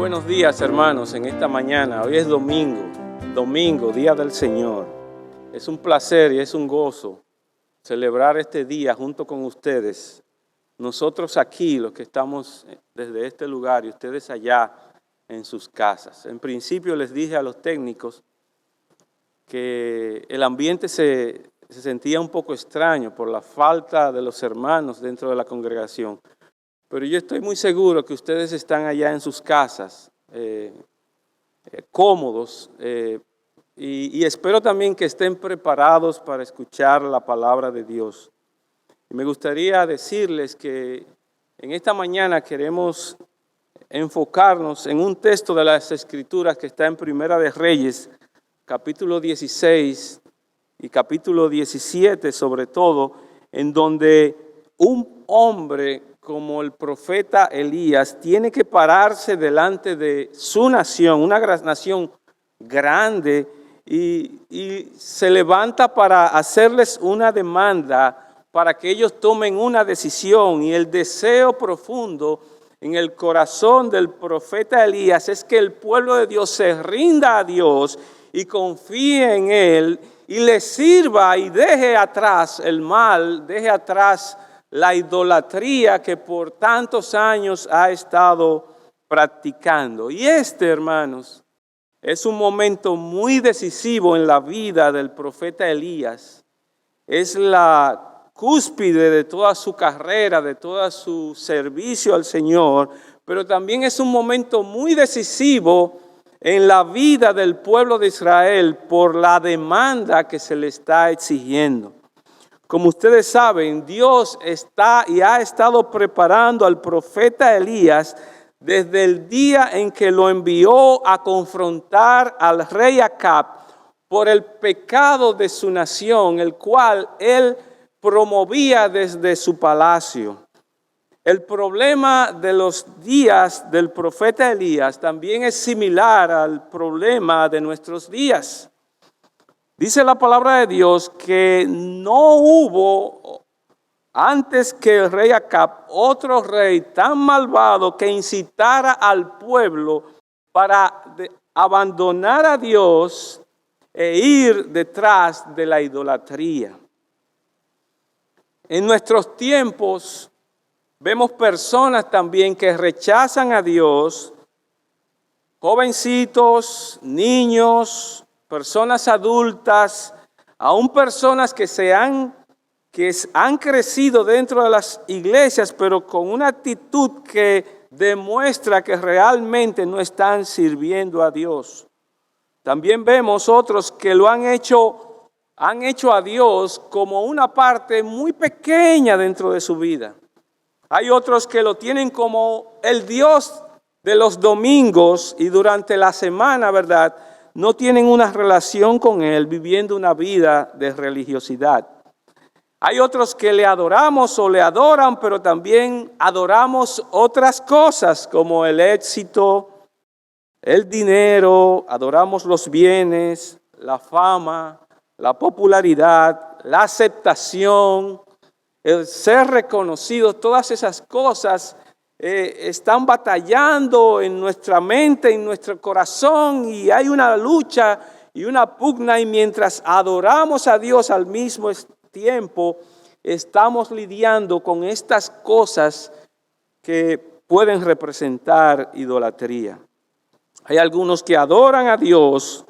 buenos días, hermanos, en esta mañana. Hoy es domingo, Día del Señor. Es un placer y es un gozo celebrar este día junto con ustedes. Nosotros aquí, los que estamos desde este lugar y ustedes allá en sus casas. En principio les dije a los técnicos que el ambiente se sentía un poco extraño por la falta de los hermanos dentro de la congregación. Pero yo estoy muy seguro que ustedes están allá en sus casas, cómodos, y espero también que estén preparados para escuchar la palabra de Dios. Y me gustaría decirles que en esta mañana queremos enfocarnos en un texto de las Escrituras que está en Primera de Reyes, capítulo 16 y capítulo 17 sobre todo, en donde un hombre como el profeta Elías tiene que pararse delante de su nación, una nación grande, y se levanta para hacerles una demanda para que ellos tomen una decisión. Y el deseo profundo en el corazón del profeta Elías es que el pueblo de Dios se rinda a Dios y confíe en Él y le sirva y deje atrás el mal, deje atrás la idolatría que por tantos años ha estado practicando. Y hermanos, es un momento muy decisivo en la vida del profeta Elías. Es la cúspide de toda su carrera, de todo su servicio al Señor, pero también es un momento muy decisivo en la vida del pueblo de Israel por la demanda que se le está exigiendo. Como ustedes saben, Dios está y ha estado preparando al profeta Elías desde el día en que lo envió a confrontar al rey Acab por el pecado de su nación, el cual él promovía desde su palacio. El problema de los días del profeta Elías también es similar al problema de nuestros días. Dice la palabra de Dios que no hubo antes que el rey Acab otro rey tan malvado que incitara al pueblo para abandonar a Dios e ir detrás de la idolatría. En nuestros tiempos vemos personas también que rechazan a Dios, jovencitos, niños, personas adultas, aún personas que han crecido dentro de las iglesias, pero con una actitud que demuestra que realmente no están sirviendo a Dios. También vemos otros que lo han hecho a Dios como una parte muy pequeña dentro de su vida. Hay otros que lo tienen como el Dios de los domingos y durante la semana, ¿verdad?, no tienen una relación con Él, viviendo una vida de religiosidad. Hay otros que le adoramos o le adoran, pero también adoramos otras cosas como el éxito, el dinero, adoramos los bienes, la fama, la popularidad, la aceptación, el ser reconocidos. Todas esas cosas están batallando en nuestra mente, en nuestro corazón, y hay una lucha y una pugna, y mientras adoramos a Dios al mismo tiempo, estamos lidiando con estas cosas que pueden representar idolatría. Hay algunos que adoran a Dios,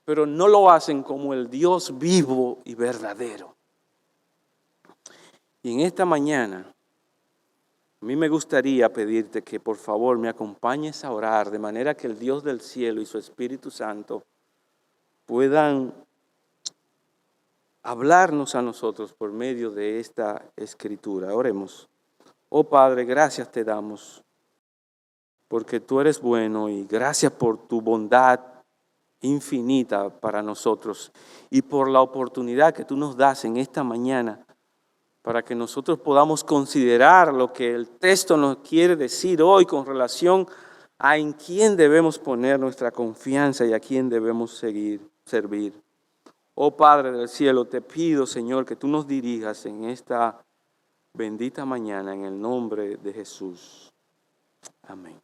pero no lo hacen como el Dios vivo y verdadero. Y en esta mañana, a mí me gustaría pedirte que por favor me acompañes a orar de manera que el Dios del cielo y su Espíritu Santo puedan hablarnos a nosotros por medio de esta escritura. Oremos. Oh Padre, gracias te damos porque tú eres bueno, y gracias por tu bondad infinita para nosotros y por la oportunidad que tú nos das en esta mañana para que nosotros podamos considerar lo que el texto nos quiere decir hoy con relación a en quién debemos poner nuestra confianza y a quién debemos servir. Oh Padre del cielo, te pido, Señor, que tú nos dirijas en esta bendita mañana en el nombre de Jesús. Amén.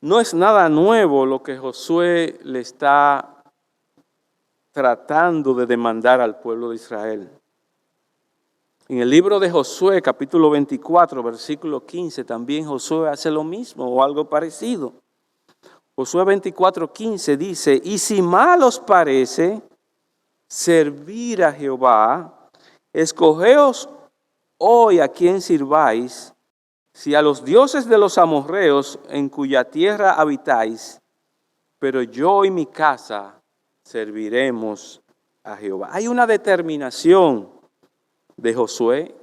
No es nada nuevo lo que Josué le está tratando de demandar al pueblo de Israel. En el libro de Josué, capítulo 24, versículo 15, también Josué hace lo mismo o algo parecido. Josué 24, 15 dice, y si mal os parece servir a Jehová, escogeos hoy a quien sirváis, si a los dioses de los amorreos en cuya tierra habitáis, pero yo y mi casa serviremos a Jehová. Hay una determinación de Josué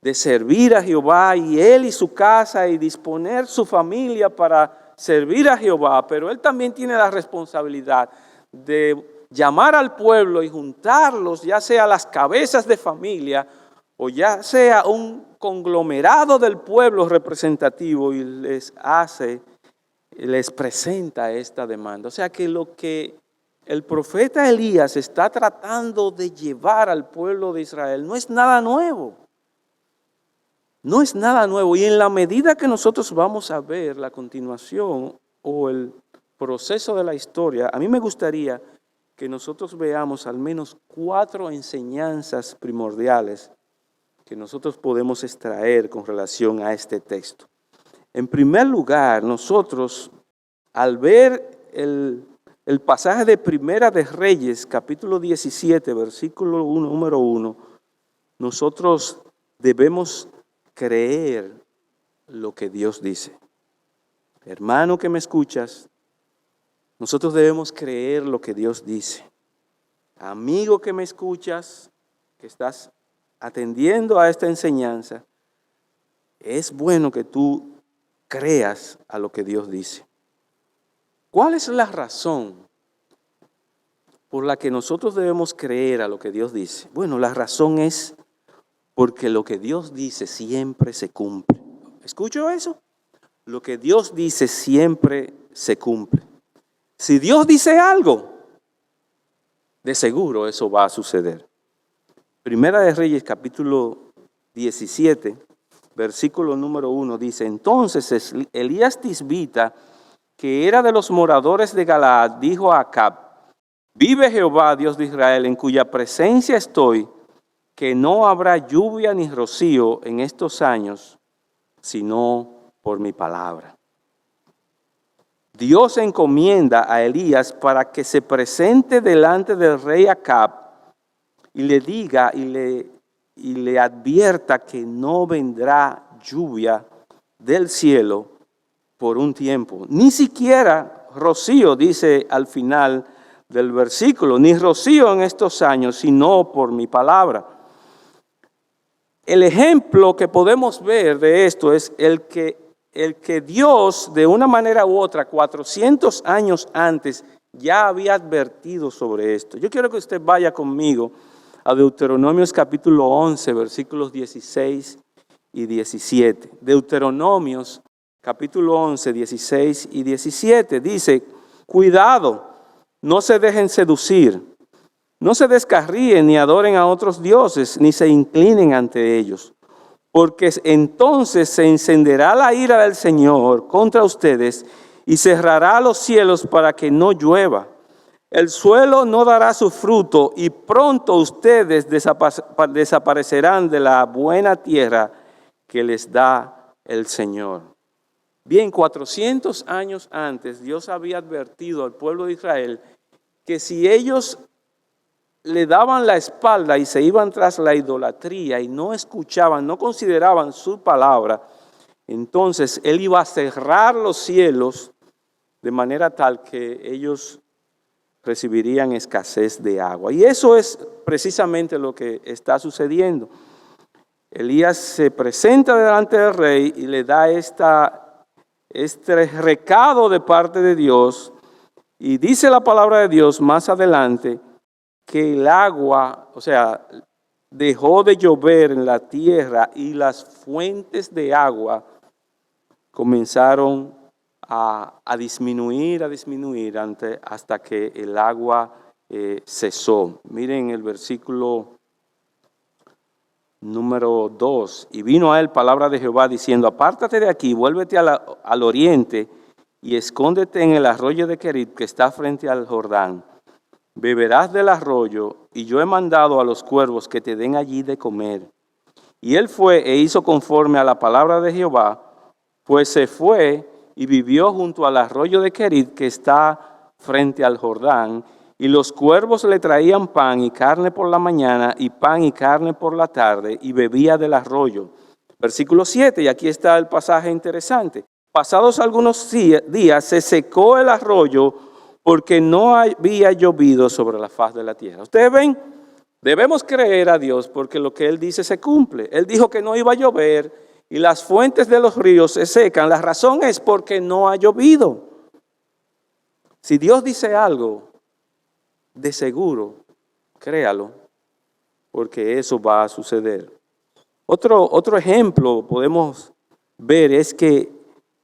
de servir a Jehová, y él y su casa, y disponer su familia para servir a Jehová, pero él también tiene la responsabilidad de llamar al pueblo y juntarlos, ya sea las cabezas de familia o ya sea un conglomerado del pueblo representativo, y les presenta esta demanda. O sea que lo que el profeta Elías está tratando de llevar al pueblo de Israel no es nada nuevo. No es nada nuevo. Y en la medida que nosotros vamos a ver la continuación o el proceso de la historia, a mí me gustaría que nosotros veamos al menos 4 enseñanzas primordiales que nosotros podemos extraer con relación a este texto. En primer lugar, nosotros, al ver el pasaje de Primera de Reyes, capítulo 17, versículo 1, número 1, nosotros debemos creer lo que Dios dice. Hermano que me escuchas, nosotros debemos creer lo que Dios dice. Amigo que me escuchas, que estás atendiendo a esta enseñanza, es bueno que tú creas a lo que Dios dice. ¿Cuál es la razón por la que nosotros debemos creer a lo que Dios dice? Bueno, la razón es porque lo que Dios dice siempre se cumple. ¿Escucho eso? Lo que Dios dice siempre se cumple. Si Dios dice algo, de seguro eso va a suceder. Primera de Reyes, capítulo 17, versículo número 1, dice, entonces Elías Tisbita, que era de los moradores de Galaad, dijo a Acab, vive Jehová, Dios de Israel, en cuya presencia estoy, que no habrá lluvia ni rocío en estos años, sino por mi palabra. Dios encomienda a Elías para que se presente delante del rey Acab y le diga y le advierta que no vendrá lluvia del cielo por un tiempo. Ni siquiera rocío, dice al final del versículo, ni rocío en estos años, sino por mi palabra. El ejemplo que podemos ver de esto es el que Dios, de una manera u otra, 400 años antes, ya había advertido sobre esto. Yo quiero que usted vaya conmigo a Deuteronomios capítulo 11, versículos 16 y 17. Deuteronomios capítulo 11, 16 y 17 dice, cuidado, no se dejen seducir, no se descarríen ni adoren a otros dioses, ni se inclinen ante ellos, porque entonces se encenderá la ira del Señor contra ustedes y cerrará los cielos para que no llueva. El suelo no dará su fruto y pronto ustedes desaparecerán de la buena tierra que les da el Señor. Bien, 400 años antes, Dios había advertido al pueblo de Israel que si ellos le daban la espalda y se iban tras la idolatría y no escuchaban, no consideraban su palabra, entonces Él iba a cerrar los cielos de manera tal que ellos recibirían escasez de agua. Y eso es precisamente lo que está sucediendo. Elías se presenta delante del rey y le da este recado de parte de Dios, y dice la palabra de Dios más adelante que el agua, o sea, dejó de llover en la tierra y las fuentes de agua comenzaron a disminuir hasta que el agua cesó. Miren el versículo número 2. Y vino a él palabra de Jehová diciendo, apártate de aquí, vuélvete al oriente y escóndete en el arroyo de Querit que está frente al Jordán. Beberás del arroyo, y yo he mandado a los cuervos que te den allí de comer. Y él fue e hizo conforme a la palabra de Jehová, pues se fue y vivió junto al arroyo de Querit que está frente al Jordán, y los cuervos le traían pan y carne por la mañana, y pan y carne por la tarde, y bebía del arroyo. Versículo 7, y aquí está el pasaje interesante. Pasados algunos días se secó el arroyo porque no había llovido sobre la faz de la tierra. Ustedes ven, debemos creer a Dios porque lo que Él dice se cumple. Él dijo que no iba a llover y las fuentes de los ríos se secan. La razón es porque no ha llovido. Si Dios dice algo, de seguro, créalo, porque eso va a suceder. Otro ejemplo podemos ver es que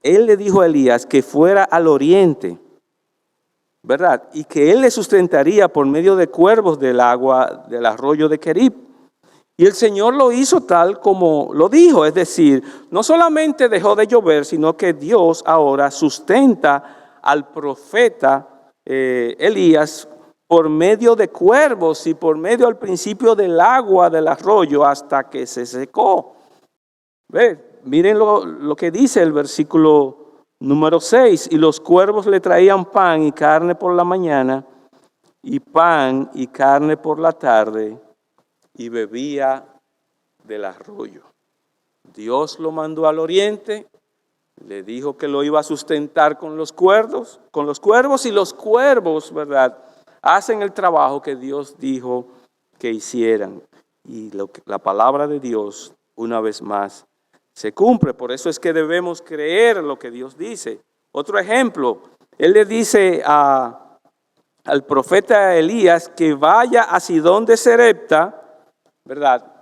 Él le dijo a Elías que fuera al oriente, ¿verdad? Y que Él le sustentaría por medio de cuervos del agua del arroyo de Querit. Y el Señor lo hizo tal como lo dijo, es decir, no solamente dejó de llover, sino que Dios ahora sustenta al profeta Elías por medio de cuervos y por medio al principio del agua del arroyo hasta que se secó. Miren lo que dice el versículo número 6. Y los cuervos le traían pan y carne por la mañana, y pan y carne por la tarde, y bebía del arroyo. Dios lo mandó al oriente, le dijo que lo iba a sustentar con los cuervos, y los cuervos, ¿verdad?, hacen el trabajo que Dios dijo que hicieran. Y la palabra de Dios, una vez más, se cumple. Por eso es que debemos creer lo que Dios dice. Otro ejemplo, Él le dice al profeta Elías que vaya a Sidón de Serepta, ¿verdad?,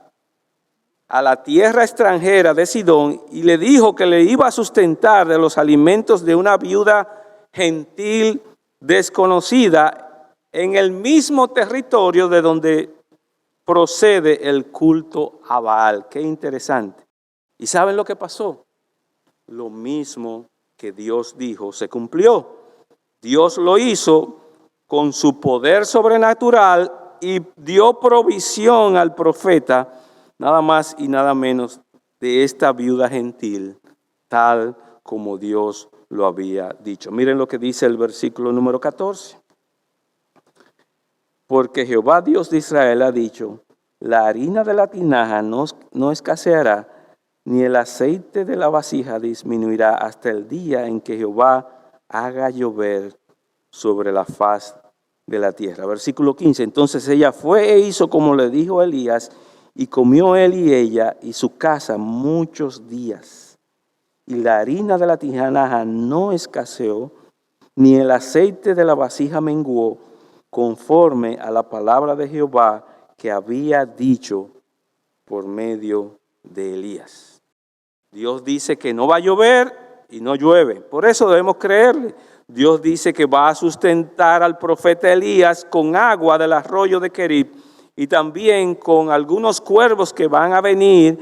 a la tierra extranjera de Sidón, y le dijo que le iba a sustentar de los alimentos de una viuda gentil desconocida en el mismo territorio de donde procede el culto a Baal. Qué interesante. ¿Y saben lo que pasó? Lo mismo que Dios dijo se cumplió. Dios lo hizo con su poder sobrenatural y dio provisión al profeta, nada más y nada menos, de esta viuda gentil, tal como Dios lo había dicho. Miren lo que dice el versículo número 14. Porque Jehová Dios de Israel ha dicho, la harina de la tinaja no escaseará, ni el aceite de la vasija disminuirá hasta el día en que Jehová haga llover sobre la faz de la tierra. Versículo 15. Entonces ella fue e hizo como le dijo Elías, y comió él y ella y su casa muchos días. Y la harina de la tinaja no escaseó, ni el aceite de la vasija menguó, conforme a la palabra de Jehová que había dicho por medio de Elías. Dios dice que no va a llover y no llueve. Por eso debemos creerle. Dios dice que va a sustentar al profeta Elías con agua del arroyo de Querit y también con algunos cuervos que van a venir,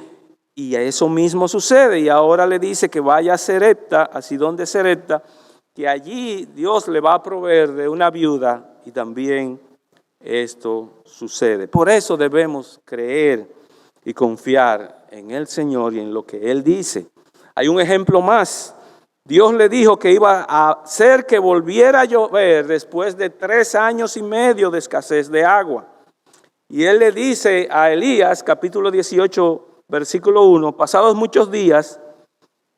y eso mismo sucede. Y ahora le dice que vaya a Serepta, a Sidón de Serepta, que allí Dios le va a proveer de una viuda, y también esto sucede. Por eso debemos creer y confiar en el Señor y en lo que Él dice. Hay un ejemplo más. Dios le dijo que iba a hacer que volviera a llover después de 3 años y medio de escasez de agua. Y Él le dice a Elías, capítulo 18, versículo 1, pasados muchos días,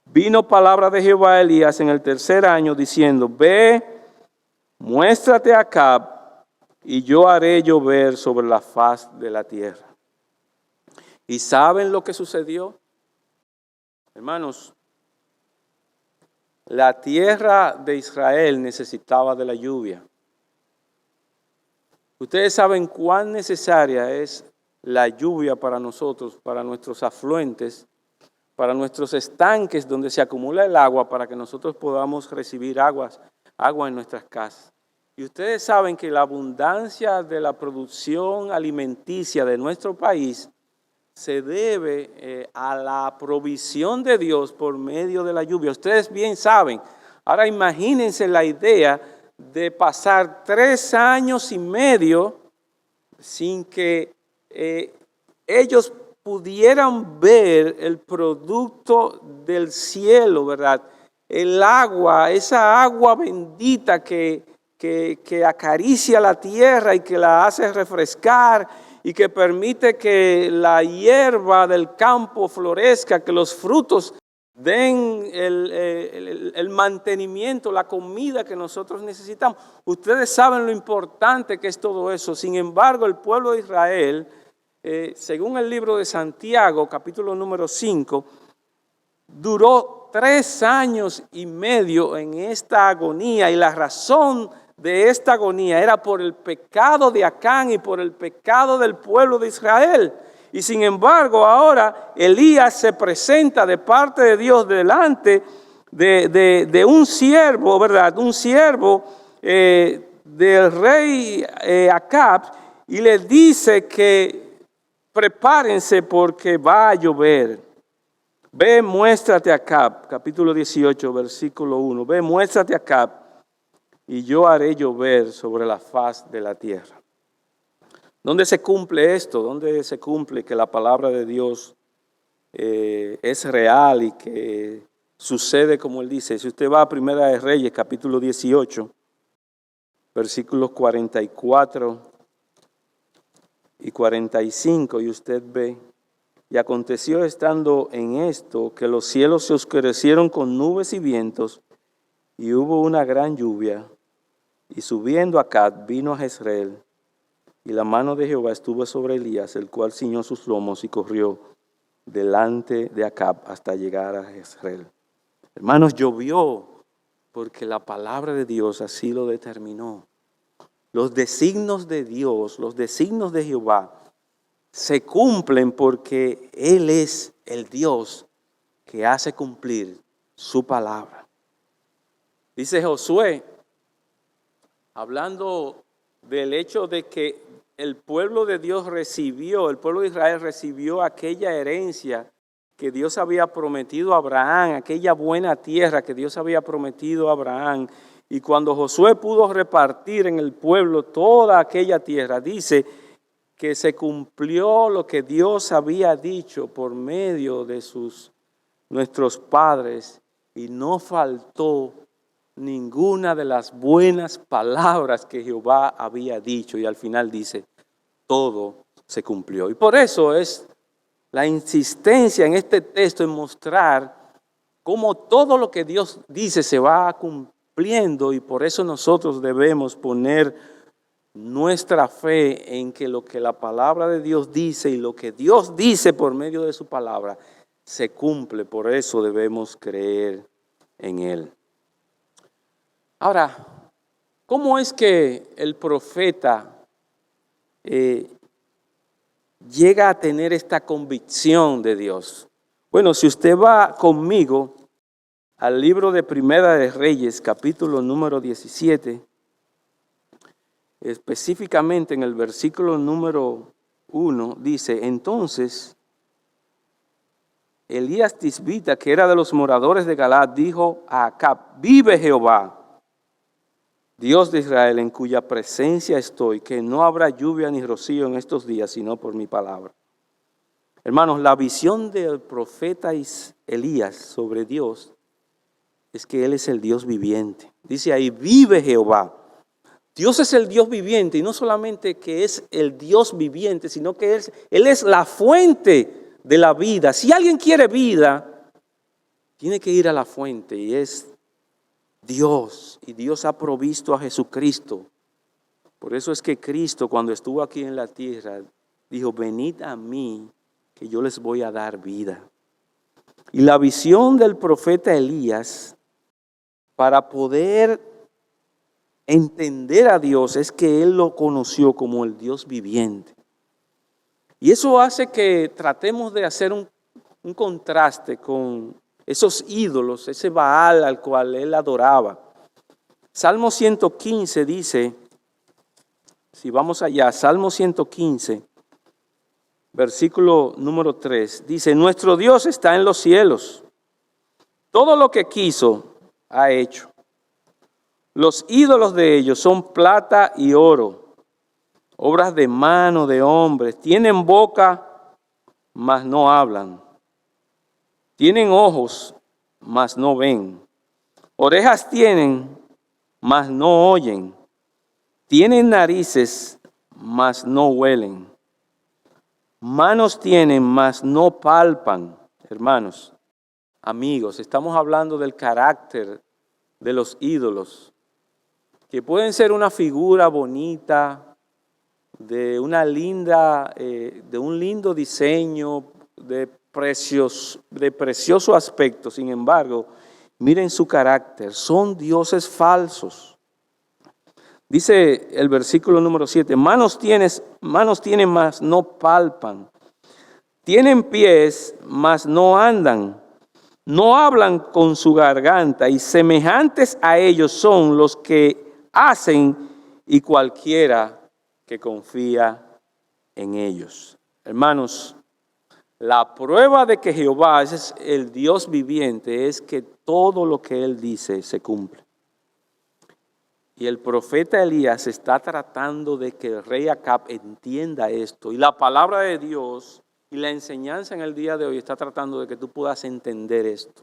vino palabra de Jehová a Elías en el 3er año, diciendo, ve, muéstrate a Acab, y yo haré llover sobre la faz de la tierra. ¿Y saben lo que sucedió? Hermanos, la tierra de Israel necesitaba de la lluvia. Ustedes saben cuán necesaria es la lluvia para nosotros, para nuestros afluentes, para nuestros estanques donde se acumula el agua, para que nosotros podamos recibir agua en nuestras casas. Y ustedes saben que la abundancia de la producción alimenticia de nuestro país se debe a la provisión de Dios por medio de la lluvia. Ustedes bien saben, Ahora imagínense la idea de pasar 3 años y medio sin que ellos pudieran ver el producto del cielo, ¿verdad? El agua, esa agua bendita que acaricia la tierra y que la hace refrescar y que permite que la hierba del campo florezca, que los frutos den el mantenimiento, la comida que nosotros necesitamos. Ustedes saben lo importante que es todo eso. Sin embargo, el pueblo de Israel, según el libro de Santiago, capítulo número 5, duró 3 años y medio en esta agonía, y la razón de esta agonía era por el pecado de Acán y por el pecado del pueblo de Israel. Y sin embargo, ahora Elías se presenta de parte de Dios delante de un siervo, ¿verdad? Un siervo del rey Acab, y le dice que prepárense porque va a llover. Ve, muéstrate a Acab, capítulo 18, versículo 1. Ve, muéstrate a Acab, y yo haré llover sobre la faz de la tierra. ¿Dónde se cumple esto? ¿Dónde se cumple que la palabra de Dios es real y que sucede como Él dice? Si usted va a Primera de Reyes, capítulo 18, versículos 44 y 45, y usted ve: y aconteció estando en esto, que los cielos se oscurecieron con nubes y vientos, y hubo una gran lluvia, y subiendo Acab vino a Jezreel, y la mano de Jehová estuvo sobre Elías, el cual ciñó sus lomos y corrió delante de Acab hasta llegar a Jezreel. Hermanos, llovió porque la palabra de Dios así lo determinó. Los designios de Dios, los designios de Jehová se cumplen porque Él es el Dios que hace cumplir su palabra. Dice Josué, hablando del hecho de que el pueblo de Dios recibió, el pueblo de Israel recibió aquella herencia que Dios había prometido a Abraham, aquella buena tierra que Dios había prometido a Abraham. Y cuando Josué pudo repartir en el pueblo toda aquella tierra, dice que se cumplió lo que Dios había dicho por medio de nuestros padres, y no faltó ninguna de las buenas palabras que Jehová había dicho. Y al final dice, todo se cumplió. Y por eso es la insistencia en este texto en mostrar cómo todo lo que Dios dice se va cumpliendo, y por eso nosotros debemos poner nuestra fe en que lo que la palabra de Dios dice y lo que Dios dice por medio de su palabra se cumple. Por eso debemos creer en Él. Ahora, ¿cómo es que el profeta llega a tener esta convicción de Dios? Bueno, si usted va conmigo al libro de Primera de Reyes, capítulo número 17, específicamente en el versículo número 1, dice: entonces Elías Tisbita, que era de los moradores de Galaad, dijo a Acab: vive Jehová, Dios de Israel, en cuya presencia estoy, que no habrá lluvia ni rocío en estos días, sino por mi palabra. Hermanos, la visión del profeta Elías sobre Dios es que Él es el Dios viviente. Dice ahí: vive Jehová. Dios es el Dios viviente, y no solamente que es el Dios viviente, sino que Él es la fuente de la vida. Si alguien quiere vida, tiene que ir a la fuente, y es Dios. Y Dios ha provisto a Jesucristo. Por eso es que Cristo, cuando estuvo aquí en la tierra, dijo: venid a mí, que yo les voy a dar vida. Y la visión del profeta Elías, para poder entender a Dios, es que él lo conoció como el Dios viviente. Y eso hace que tratemos de hacer un contraste con esos ídolos, ese Baal al cual él adoraba. Salmo 115 dice, si vamos allá, Salmo 115, versículo número 3, dice: nuestro Dios está en los cielos, todo lo que quiso ha hecho. Los ídolos de ellos son plata y oro, obras de mano de hombres. Tienen boca, mas no hablan. Tienen ojos, mas no ven. Orejas tienen, mas no oyen. Tienen narices, mas no huelen. Manos tienen, mas no palpan. Hermanos, amigos, estamos hablando del carácter de los ídolos, que pueden ser una figura bonita, de un lindo diseño, de precioso aspecto. Sin embargo, miren su carácter, son dioses falsos. Dice el versículo número 7, manos tienen, mas no palpan. Tienen pies, mas no andan. No hablan con su garganta, y semejantes a ellos son los que hacen y cualquiera que confía en ellos. Hermanos, la prueba de que Jehová es el Dios viviente es que todo lo que Él dice se cumple. Y el profeta Elías está tratando de que el rey Acab entienda esto. Y la palabra de Dios y la enseñanza en el día de hoy está tratando de que tú puedas entender esto.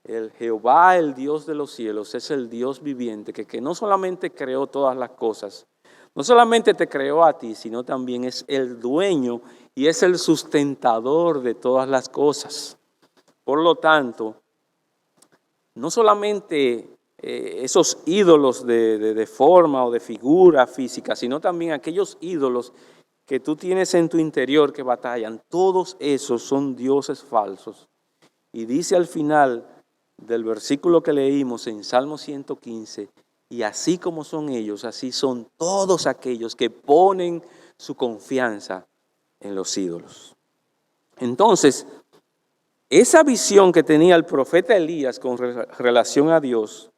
El Jehová, el Dios de los cielos, es el Dios viviente que no solamente creó todas las cosas, no solamente te creó a ti, sino también es el dueño y es el sustentador de todas las cosas. Por lo tanto, no solamente esos ídolos de forma o de figura física, sino también aquellos ídolos que tú tienes en tu interior que batallan, todos esos son dioses falsos. Y dice al final del versículo que leímos en Salmo 115, y así como son ellos, así son todos aquellos que ponen su confianza en los ídolos. Entonces, esa visión que tenía el profeta Elías con relación a Dios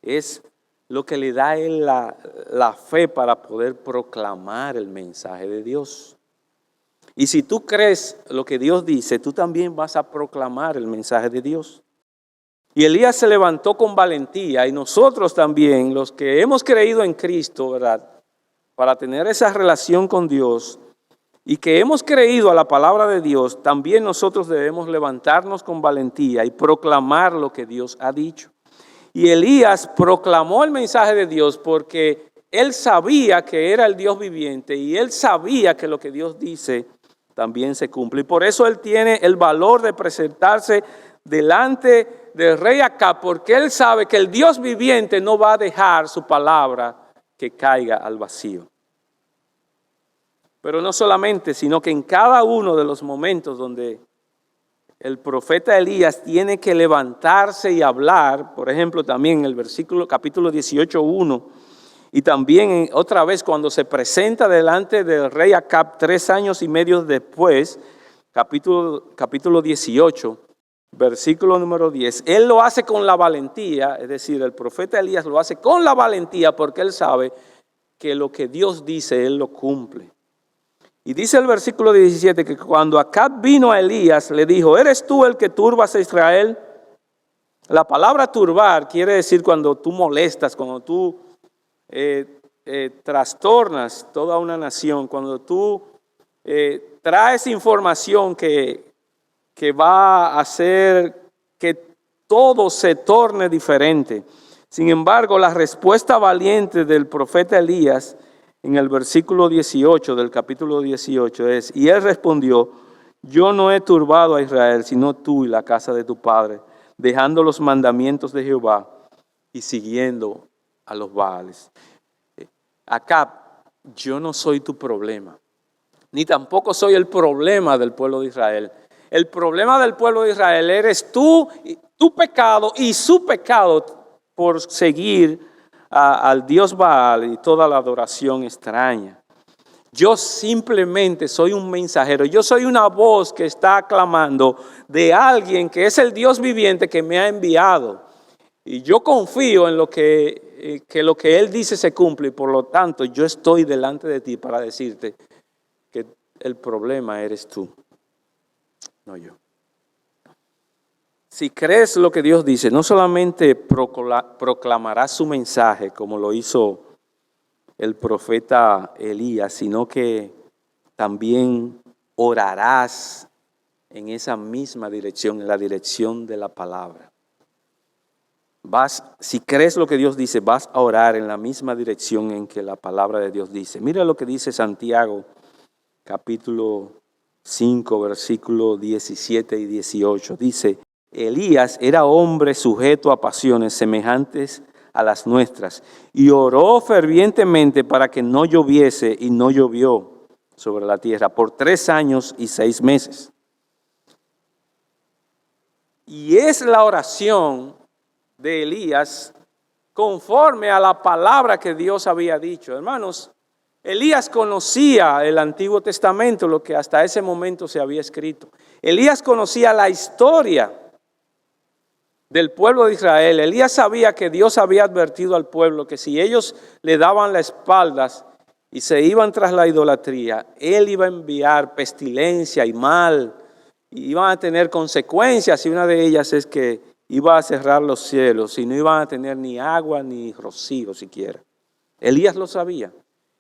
es lo que le da a él la fe para poder proclamar el mensaje de Dios. Y si tú crees lo que Dios dice, tú también vas a proclamar el mensaje de Dios. Y Elías se levantó con valentía, y nosotros también, los que hemos creído en Cristo, ¿verdad?, para tener esa relación con Dios y que hemos creído a la palabra de Dios, también nosotros debemos levantarnos con valentía y proclamar lo que Dios ha dicho. Y Elías proclamó el mensaje de Dios porque él sabía que era el Dios viviente y él sabía que lo que Dios dice también se cumple. Y por eso él tiene el valor de presentarse delante del rey Acab, porque él sabe que el Dios viviente no va a dejar su palabra que caiga al vacío. Pero no solamente, sino que en cada uno de los momentos donde el profeta Elías tiene que levantarse y hablar, por ejemplo, también en el capítulo 18:1, y también otra vez cuando se presenta delante del rey Acab 3 años y medio después, capítulo 18, versículo número 10, él lo hace con la valentía, es decir, el profeta Elías lo hace con la valentía porque él sabe que lo que Dios dice, él lo cumple. Y dice el versículo 17 que cuando Acab vino a Elías, le dijo, ¿eres tú el que turbas a Israel? La palabra turbar quiere decir cuando tú molestas, cuando tú trastornas toda una nación, cuando tú traes información que va a hacer que todo se torne diferente. Sin embargo, la respuesta valiente del profeta Elías en el versículo 18 del capítulo 18 es, y él respondió, yo no he turbado a Israel, sino tú y la casa de tu padre, dejando los mandamientos de Jehová y siguiendo a los Baales. Acab, yo no soy tu problema, ni tampoco soy el problema del pueblo de Israel. El problema del pueblo de Israel eres tú, tu pecado y su pecado por seguir al Dios Baal y toda la adoración extraña. Yo simplemente soy un mensajero, yo soy una voz que está clamando de alguien que es el Dios viviente que me ha enviado. Y yo confío en lo que Él dice se cumple, y por lo tanto yo estoy delante de ti para decirte que el problema eres tú, no yo. si crees lo que Dios dice, no solamente proclamarás su mensaje como lo hizo el profeta Elías, sino que también orarás en esa misma dirección, en la dirección de la palabra. Si crees lo que Dios dice, vas a orar en la misma dirección en que la palabra de Dios dice. Mira lo que dice Santiago, capítulo 5, versículos 17 y 18. Dice, Elías era hombre sujeto a pasiones semejantes a las nuestras, y oró fervientemente para que no lloviese, y no llovió sobre la tierra por 3 años y 6 meses. Y es la oración de Elías conforme a la palabra que Dios había dicho. Hermanos, Elías conocía el Antiguo Testamento, lo que hasta ese momento se había escrito. Elías conocía la historia del pueblo de Israel. Elías sabía que Dios había advertido al pueblo que si ellos le daban las espaldas y se iban tras la idolatría, Él iba a enviar pestilencia y mal, y iban a tener consecuencias, y una de ellas es que iba a cerrar los cielos y no iban a tener ni agua ni rocío siquiera. Elías lo sabía.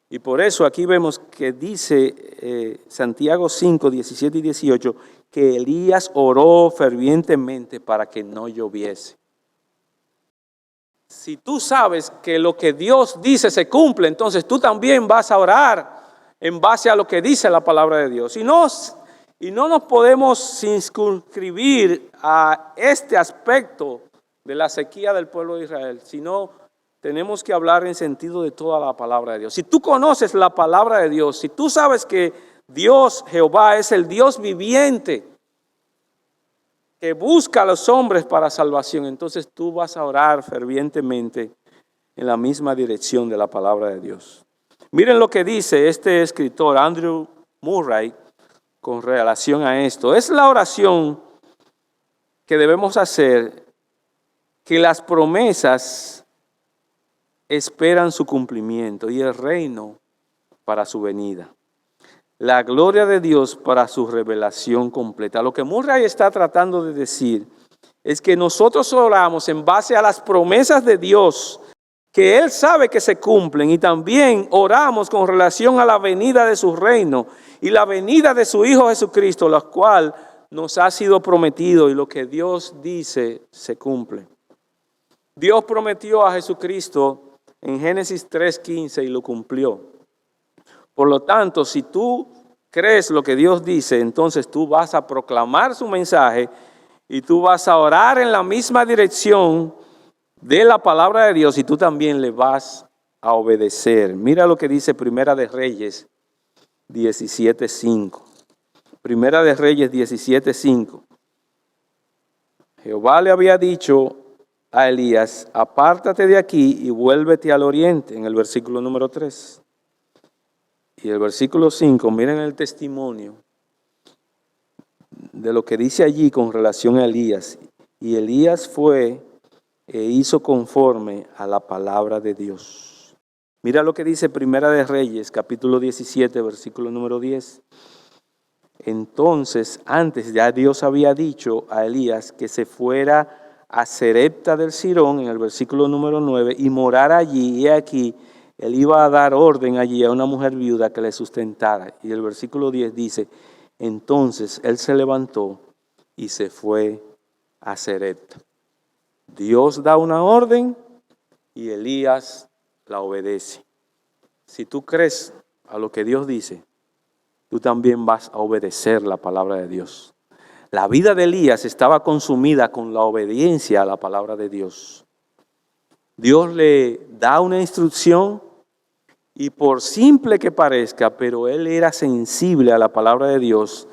Y por eso aquí vemos que dice Santiago 5, 17 y 18, que Elías oró fervientemente para que no lloviese. Si tú sabes que lo que Dios dice se cumple, entonces tú también vas a orar en base a lo que dice la palabra de Dios. Y no nos podemos circunscribir a este aspecto de la sequía del pueblo de Israel, sino tenemos que hablar en sentido de toda la palabra de Dios. Si tú conoces la palabra de Dios, si tú sabes que Dios, Jehová, es el Dios viviente que busca a los hombres para salvación, entonces tú vas a orar fervientemente en la misma dirección de la palabra de Dios. Miren lo que dice este escritor, Andrew Murray, con relación a esto. Es la oración que debemos hacer, que las promesas esperan su cumplimiento y el reino para su venida. La gloria de Dios para su revelación completa. Lo que Murray está tratando de decir es que nosotros oramos en base a las promesas de Dios, que Él sabe que se cumplen, y también oramos con relación a la venida de su reino y la venida de su Hijo Jesucristo, la cual nos ha sido prometido, y lo que Dios dice se cumple. Dios prometió a Jesucristo en Génesis 3:15 y lo cumplió. Por lo tanto, si tú crees lo que Dios dice, entonces tú vas a proclamar su mensaje y tú vas a orar en la misma dirección de la palabra de Dios, y tú también le vas a obedecer. Mira lo que dice Primera de Reyes 17:5. Primera de Reyes 17:5. Jehová le había dicho a Elías, apártate de aquí y vuélvete al oriente, en el versículo número 3. Y el versículo 5, miren el testimonio de lo que dice allí con relación a Elías. Y Elías fue e hizo conforme a la palabra de Dios. Mira lo que dice Primera de Reyes, capítulo 17, versículo número 10. Entonces, antes ya Dios había dicho a Elías que se fuera a Sarepta del Sidón, en el versículo número 9, y morara allí, y aquí él iba a dar orden allí a una mujer viuda que le sustentara. Y el versículo 10 dice, entonces él se levantó y se fue a Sarepta. Dios da una orden y Elías la obedece. Si tú crees a lo que Dios dice, tú también vas a obedecer la palabra de Dios. La vida de Elías estaba consumida con la obediencia a la palabra de Dios. Dios le da una instrucción y por simple que parezca, pero él era sensible a la palabra de Dios,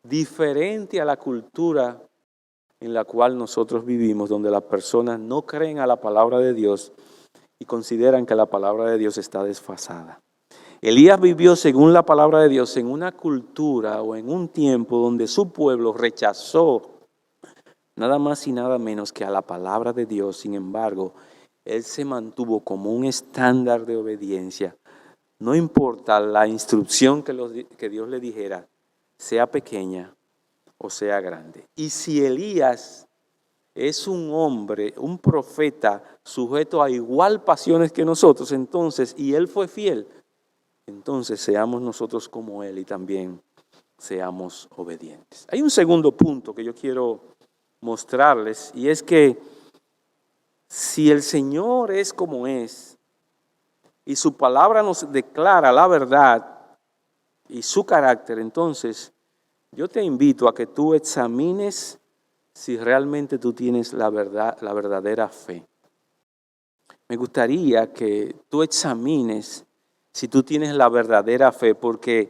diferente a la cultura en la cual nosotros vivimos, donde las personas no creen a la palabra de Dios y consideran que la palabra de Dios está desfasada. Elías vivió según la palabra de Dios en una cultura o en un tiempo donde su pueblo rechazó nada más y nada menos que a la palabra de Dios. Sin embargo, él se mantuvo como un estándar de obediencia. No importa la instrucción que Dios le dijera, sea pequeña o sea grande. Y si Elías es un hombre, un profeta sujeto a igual pasiones que nosotros, entonces, y él fue fiel, entonces seamos nosotros como él y también seamos obedientes. Hay un segundo punto que yo quiero mostrarles, y es que si el Señor es como es y su palabra nos declara la verdad y su carácter, entonces yo te invito a que tú examines si realmente tú tienes la verdad, la verdadera fe. Me gustaría que tú examines si tú tienes la verdadera fe, porque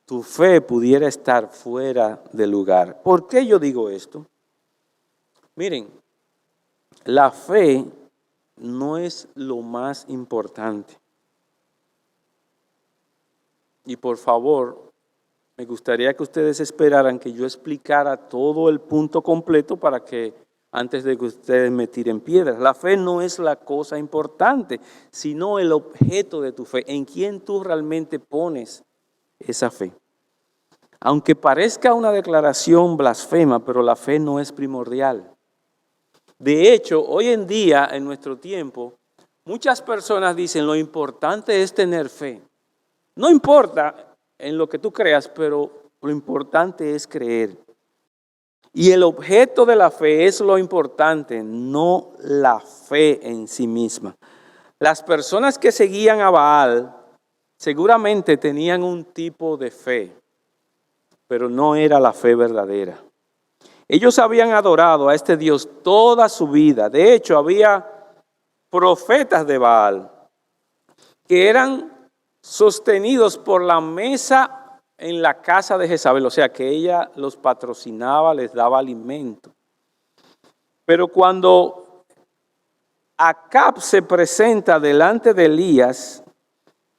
tu fe pudiera estar fuera de lugar. ¿Por qué yo digo esto? Miren, la fe no es lo más importante. Y por favor, me gustaría que ustedes esperaran que yo explicara todo el punto completo para que antes de que ustedes me tiren piedras. La fe no es la cosa importante, sino el objeto de tu fe, en quién tú realmente pones esa fe. Aunque parezca una declaración blasfema, pero la fe no es primordial. De hecho, hoy en día, en nuestro tiempo, muchas personas dicen lo importante es tener fe. No importa en lo que tú creas, pero lo importante es creer. Y el objeto de la fe es lo importante, no la fe en sí misma. Las personas que seguían a Baal seguramente tenían un tipo de fe, pero no era la fe verdadera. Ellos habían adorado a este Dios toda su vida. De hecho, había profetas de Baal que eran sostenidos por la mesa en la casa de Jezabel, o sea que ella los patrocinaba, les daba alimento. Pero cuando Acab se presenta delante de Elías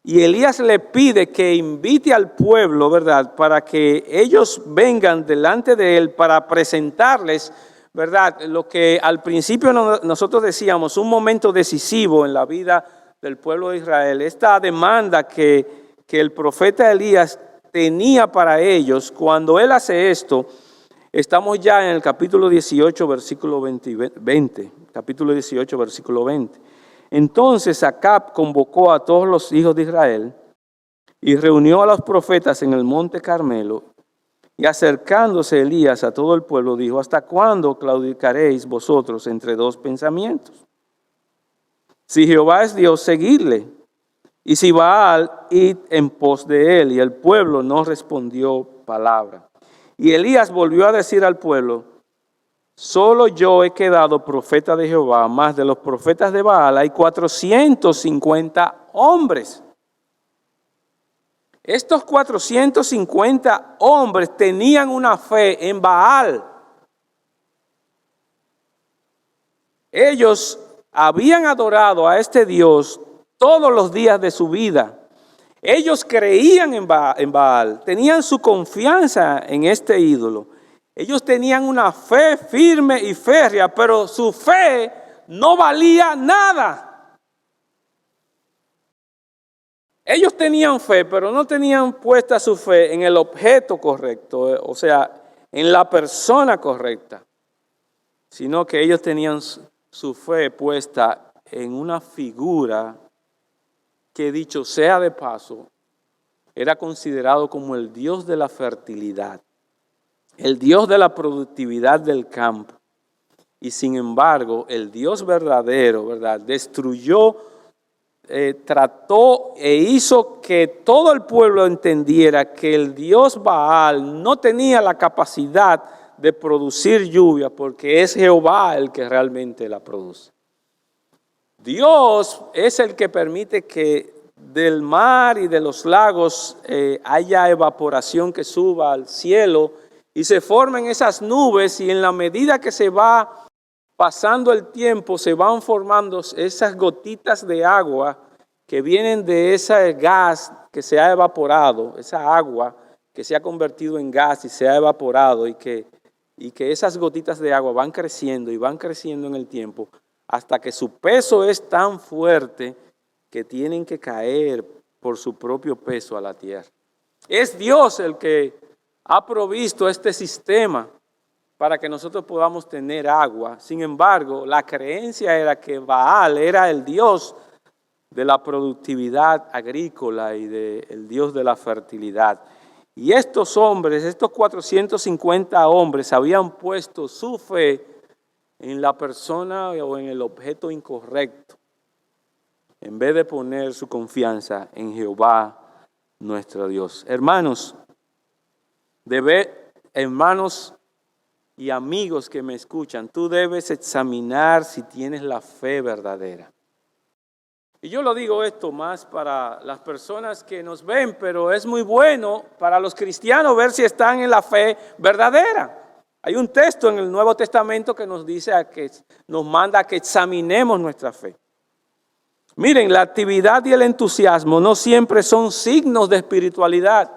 y Elías le pide que invite al pueblo, ¿verdad?, para que ellos vengan delante de él para presentarles, ¿verdad?, lo que al principio nosotros decíamos, un momento decisivo en la vida del pueblo de Israel, esta demanda que el profeta Elías tenía para ellos. Cuando él hace esto, estamos ya en el capítulo 18, versículo 20, capítulo 18, versículo 20. Entonces Acab convocó a todos los hijos de Israel y reunió a los profetas en el monte Carmelo, y acercándose Elías a todo el pueblo dijo: ¿hasta cuándo claudicaréis vosotros entre dos pensamientos? Si Jehová es Dios, seguidle, y si Baal, id en pos de él. Y el pueblo no respondió palabra. Y Elías volvió a decir al pueblo: solo yo he quedado profeta de Jehová, más de los profetas de Baal hay 450 hombres. Estos 450 hombres tenían una fe en Baal. Ellos habían adorado a este Dios todos los días de su vida. Ellos creían en Baal, tenían su confianza en este ídolo. Ellos tenían una fe firme y férrea, pero su fe no valía nada. Ellos tenían fe, pero no tenían puesta su fe en el objeto correcto, o sea, en la persona correcta, sino que ellos tenían su fe puesta en una figura que, dicho sea de paso, era considerado como el Dios de la fertilidad, el Dios de la productividad del campo. Y sin embargo, el Dios verdadero, ¿verdad?, destruyó, trató e hizo que todo el pueblo entendiera que el Dios Baal no tenía la capacidad de producir lluvia, porque es Jehová el que realmente la produce. Dios es el que permite que del mar y de los lagos haya evaporación que suba al cielo y se formen esas nubes, y en la medida que se va pasando el tiempo se van formando esas gotitas de agua que vienen de ese gas que se ha evaporado, esa agua que se ha convertido en gas y se ha evaporado, y que esas gotitas de agua van creciendo y van creciendo en el tiempo hasta que su peso es tan fuerte que tienen que caer por su propio peso a la tierra. Es Dios el que ha provisto este sistema para que nosotros podamos tener agua. Sin embargo, la creencia era que Baal era el dios de la productividad agrícola y el dios de la fertilidad. Y estos hombres, estos 450 hombres, habían puesto su fe en la persona o en el objeto incorrecto, en vez de poner su confianza en Jehová nuestro Dios. Hermanos y amigos que me escuchan, tú debes examinar si tienes la fe verdadera. Y yo lo digo esto más para las personas que nos ven, pero es muy bueno para los cristianos ver si están en la fe verdadera. Hay un texto en el Nuevo Testamento que nos dice nos manda a que examinemos nuestra fe. Miren, la actividad y el entusiasmo no siempre son signos de espiritualidad.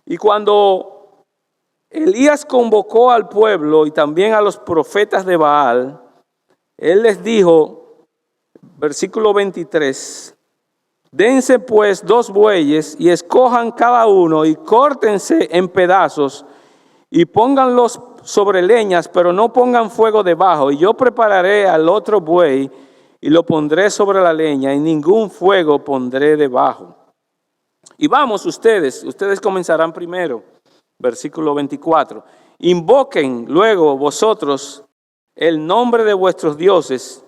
Y cuando Elías convocó al pueblo y también a los profetas de Baal, él les dijo, versículo 23, dense pues 2 bueyes y escojan cada uno y córtense en pedazos y pónganlos sobre leñas, pero no pongan fuego debajo. Y yo prepararé al otro buey y lo pondré sobre la leña y ningún fuego pondré debajo. Y vamos ustedes comenzarán primero, versículo 24. Invoquen luego vosotros el nombre de vuestros dioses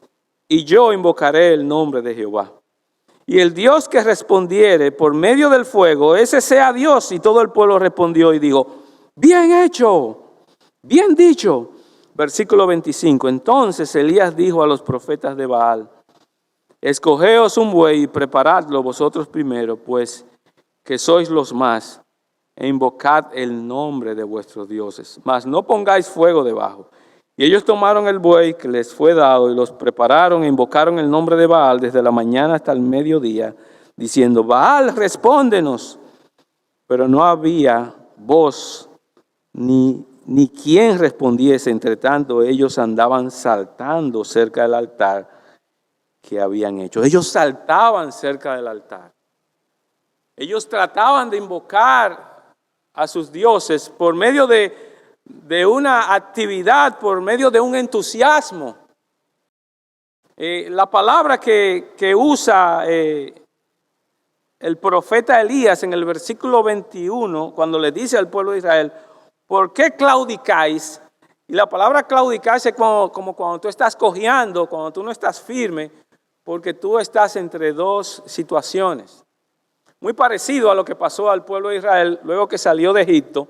y yo invocaré el nombre de Jehová. Y el Dios que respondiere por medio del fuego, ese sea Dios. Y todo el pueblo respondió y dijo, bien hecho, bien dicho. Versículo 25. Entonces Elías dijo a los profetas de Baal, escogeos un buey y preparadlo vosotros primero, pues que sois los más, e invocad el nombre de vuestros dioses, mas no pongáis fuego debajo. Y ellos tomaron el buey que les fue dado y los prepararon e invocaron el nombre de Baal desde la mañana hasta el mediodía, diciendo, Baal, respóndenos. Pero no había voz ni quien respondiese. Entre tanto, ellos andaban saltando cerca del altar que habían hecho. Ellos saltaban cerca del altar. Ellos trataban de invocar a sus dioses por medio de una actividad, por medio de un entusiasmo. La palabra que usa el profeta Elías en el versículo 21, cuando le dice al pueblo de Israel, ¿por qué claudicáis? Y la palabra claudicar es como cuando tú estás cojeando, cuando tú no estás firme, porque tú estás entre dos situaciones. Muy parecido a lo que pasó al pueblo de Israel luego que salió de Egipto,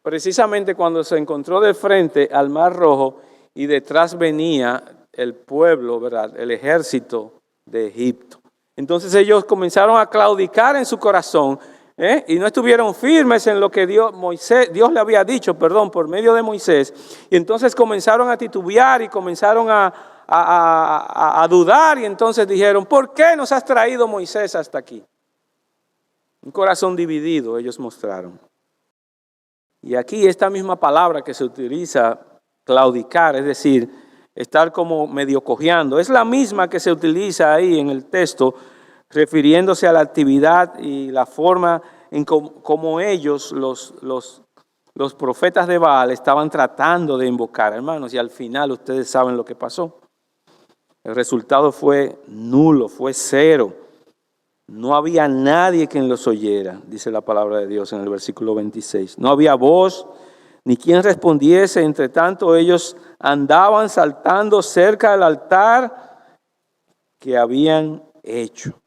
precisamente cuando se encontró de frente al Mar Rojo y detrás venía el pueblo, ¿verdad? El ejército de Egipto. Entonces ellos comenzaron a claudicar en su corazón y no estuvieron firmes en lo que Dios le había dicho, por medio de Moisés. Y entonces comenzaron a titubear y comenzaron a dudar y entonces dijeron, ¿por qué nos has traído Moisés hasta aquí? Un corazón dividido ellos mostraron. Y aquí esta misma palabra que se utiliza, claudicar, es decir, estar como medio cojeando, es la misma que se utiliza ahí en el texto, refiriéndose a la actividad y la forma en como ellos, los profetas de Baal, estaban tratando de invocar, hermanos, y al final ustedes saben lo que pasó. El resultado fue nulo, fue 0. No había nadie quien los oyera, dice la palabra de Dios en el versículo 26. No había voz, ni quien respondiese. Entre tanto, ellos andaban saltando cerca del altar que habían hecho.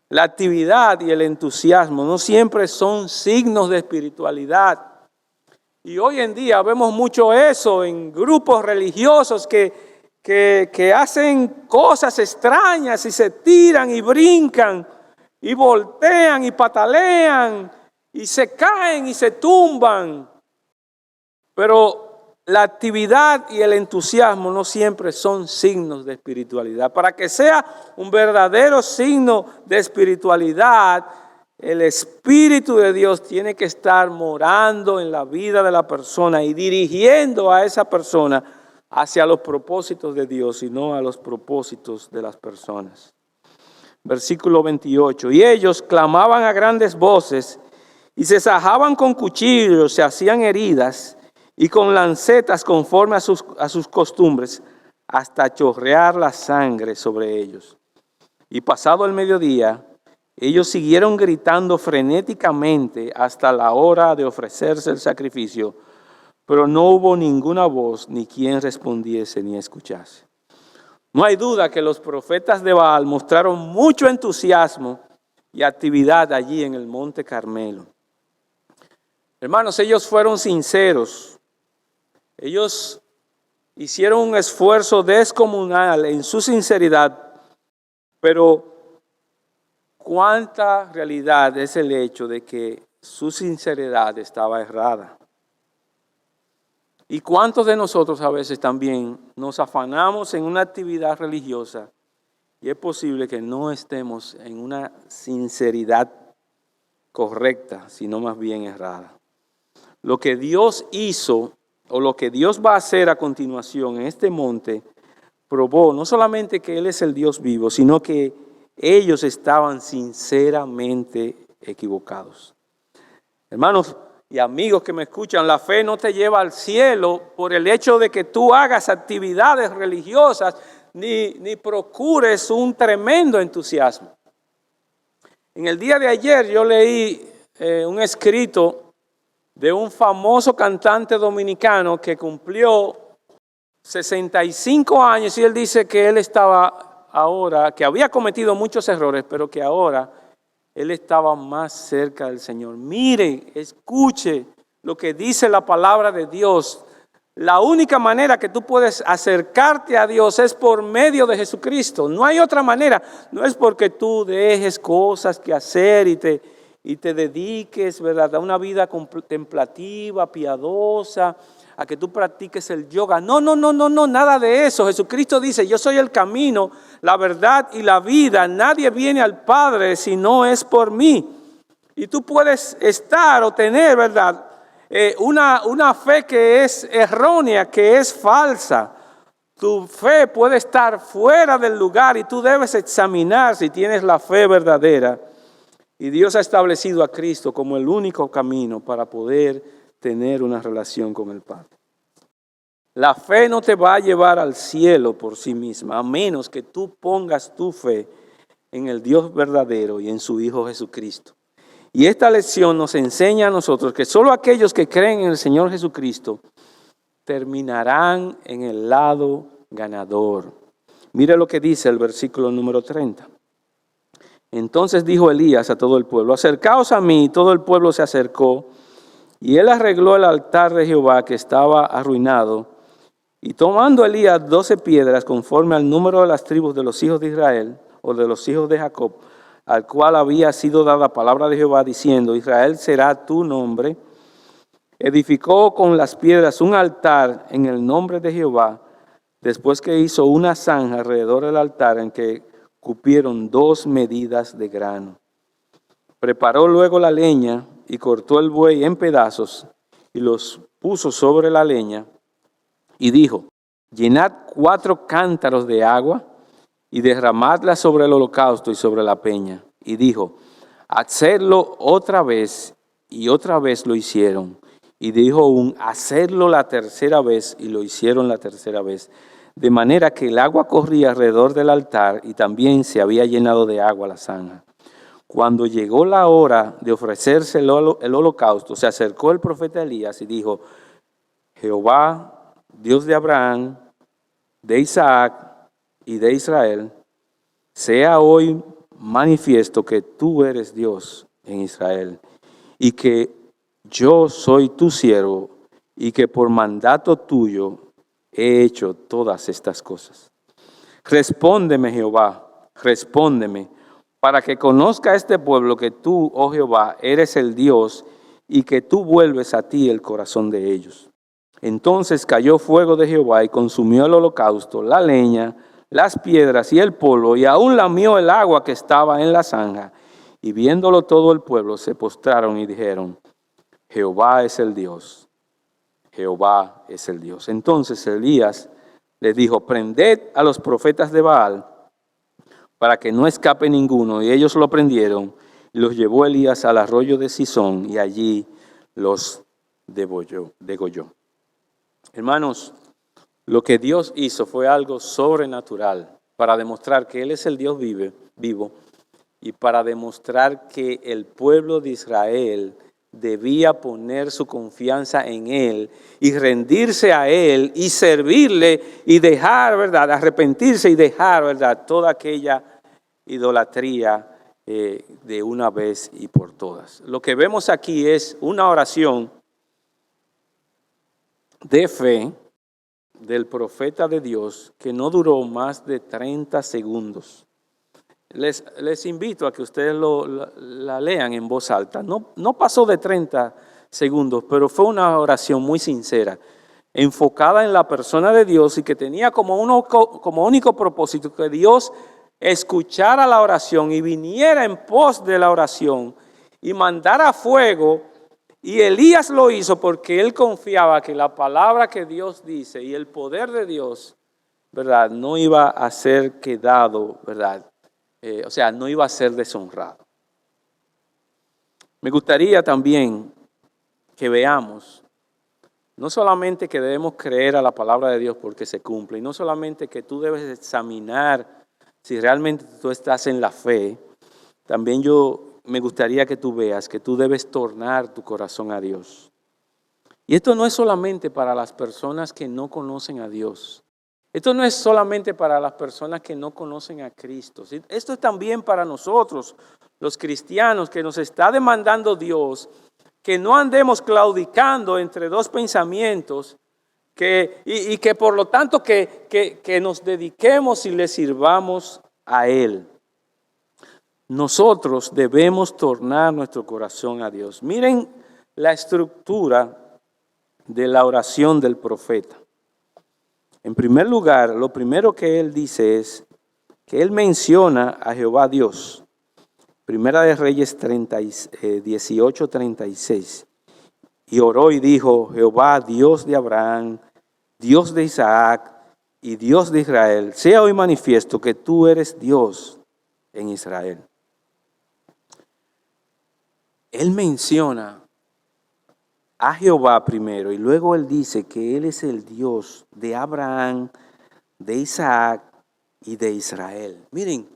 La actividad y el entusiasmo no siempre son signos de espiritualidad. Y hoy en día vemos mucho eso en grupos religiosos que hacen cosas extrañas y se tiran y brincan y voltean y patalean y se caen y se tumban. Pero la actividad y el entusiasmo no siempre son signos de espiritualidad. Para que sea un verdadero signo de espiritualidad, el Espíritu de Dios tiene que estar morando en la vida de la persona y dirigiendo a esa persona hacia los propósitos de Dios y no a los propósitos de las personas. Versículo 28. Y ellos clamaban a grandes voces y se sajaban con cuchillos, se hacían heridas y con lancetas conforme a sus costumbres, hasta chorrear la sangre sobre ellos. Y pasado el mediodía, ellos siguieron gritando frenéticamente hasta la hora de ofrecerse el sacrificio, pero no hubo ninguna voz, ni quien respondiese ni escuchase. No hay duda que los profetas de Baal mostraron mucho entusiasmo y actividad allí en el Monte Carmelo. Hermanos, ellos fueron sinceros. Ellos hicieron un esfuerzo descomunal en su sinceridad, pero cuánta realidad es el hecho de que su sinceridad estaba errada. Y cuántos de nosotros a veces también nos afanamos en una actividad religiosa y es posible que no estemos en una sinceridad correcta, sino más bien errada. Lo que Dios hizo o lo que Dios va a hacer a continuación en este monte probó no solamente que Él es el Dios vivo, sino que ellos estaban sinceramente equivocados. Hermanos y amigos que me escuchan, la fe no te lleva al cielo por el hecho de que tú hagas actividades religiosas ni procures un tremendo entusiasmo. En el día de ayer yo leí un escrito de un famoso cantante dominicano que cumplió 65 años y él dice que él estaba ahora, que había cometido muchos errores, pero que ahora él estaba más cerca del Señor. Mire, escuche lo que dice la palabra de Dios. La única manera que tú puedes acercarte a Dios es por medio de Jesucristo. No hay otra manera. No es porque tú dejes cosas que hacer y te dediques, ¿verdad?, a una vida contemplativa, piadosa, a que tú practiques el yoga. No, nada de eso. Jesucristo dice, yo soy el camino, la verdad y la vida. Nadie viene al Padre si no es por mí. Y tú puedes estar o tener, ¿verdad?, una fe que es errónea, que es falsa. Tu fe puede estar fuera del lugar y tú debes examinar si tienes la fe verdadera. Y Dios ha establecido a Cristo como el único camino para poder tener una relación con el Padre. La fe no te va a llevar al cielo por sí misma, a menos que tú pongas tu fe en el Dios verdadero y en su Hijo Jesucristo. Y esta lección nos enseña a nosotros que solo aquellos que creen en el Señor Jesucristo terminarán en el lado ganador. Mire lo que dice el versículo número 30. Entonces dijo Elías a todo el pueblo, acercaos a mí, y todo el pueblo se acercó. Y él arregló el altar de Jehová que estaba arruinado. Y tomando Elías 12 piedras conforme al número de las tribus de los hijos de Israel o de los hijos de Jacob, al cual había sido dada palabra de Jehová diciendo, Israel será tu nombre, edificó con las piedras un altar en el nombre de Jehová, después que hizo una zanja alrededor del altar en que cupieron 2 medidas de grano. Preparó luego la leña y cortó el buey en pedazos y los puso sobre la leña y dijo, llenad 4 cántaros de agua y derramadla sobre el holocausto y sobre la peña. Y dijo, hacedlo otra vez, y otra vez lo hicieron. Y dijo aún, hacedlo la tercera vez, y lo hicieron la tercera vez. De manera que el agua corría alrededor del altar y también se había llenado de agua la zanja. Cuando llegó la hora de ofrecerse el holocausto, se acercó el profeta Elías y dijo, Jehová, Dios de Abraham, de Isaac y de Israel, sea hoy manifiesto que tú eres Dios en Israel y que yo soy tu siervo y que por mandato tuyo he hecho todas estas cosas. Respóndeme, Jehová, respóndeme, para que conozca este pueblo que tú, oh Jehová, eres el Dios y que tú vuelves a ti el corazón de ellos. Entonces cayó fuego de Jehová y consumió el holocausto, la leña, las piedras y el polvo, y aún lamió el agua que estaba en la zanja. Y viéndolo todo el pueblo se postraron y dijeron, Jehová es el Dios, Jehová es el Dios. Entonces Elías les dijo, prended a los profetas de Baal, para que no escape ninguno. Y ellos lo prendieron y los llevó Elías al arroyo de Sison y allí los degolló. Hermanos, lo que Dios hizo fue algo sobrenatural para demostrar que Él es el Dios vivo y para demostrar que el pueblo de Israel debía poner su confianza en Él y rendirse a Él y servirle y dejar, ¿verdad?, arrepentirse y dejar, ¿verdad?, toda aquella idolatría de una vez y por todas. Lo que vemos aquí es una oración de fe del profeta de Dios que no duró más de 30 segundos. Les invito a que ustedes la lean en voz alta. No pasó de 30 segundos, pero fue una oración muy sincera, enfocada en la persona de Dios y que tenía como único propósito que Dios escuchara la oración y viniera en pos de la oración y mandara fuego. Y Elías lo hizo porque él confiaba que la palabra que Dios dice y el poder de Dios, ¿verdad?, no iba a ser quedado, ¿verdad? No iba a ser deshonrado. Me gustaría también que veamos, no solamente que debemos creer a la palabra de Dios porque se cumple, y no solamente que tú debes examinar si realmente tú estás en la fe, también me gustaría que tú veas que tú debes tornar tu corazón a Dios. Y esto no es solamente para las personas que no conocen a Dios. Esto no es solamente para las personas que no conocen a Cristo. Esto es también para nosotros, los cristianos, que nos está demandando Dios que no andemos claudicando entre dos pensamientos y que por lo tanto que nos dediquemos y le sirvamos a Él. Nosotros debemos tornar nuestro corazón a Dios. Miren la estructura de la oración del profeta. En primer lugar, lo primero que él dice es que él menciona a Jehová Dios. Primera de Reyes 18:36. Y oró y dijo: Jehová, Dios de Abraham, Dios de Isaac y Dios de Israel, sea hoy manifiesto que tú eres Dios en Israel. Él menciona a Jehová primero y luego él dice que él es el Dios de Abraham, de Isaac y de Israel. Miren,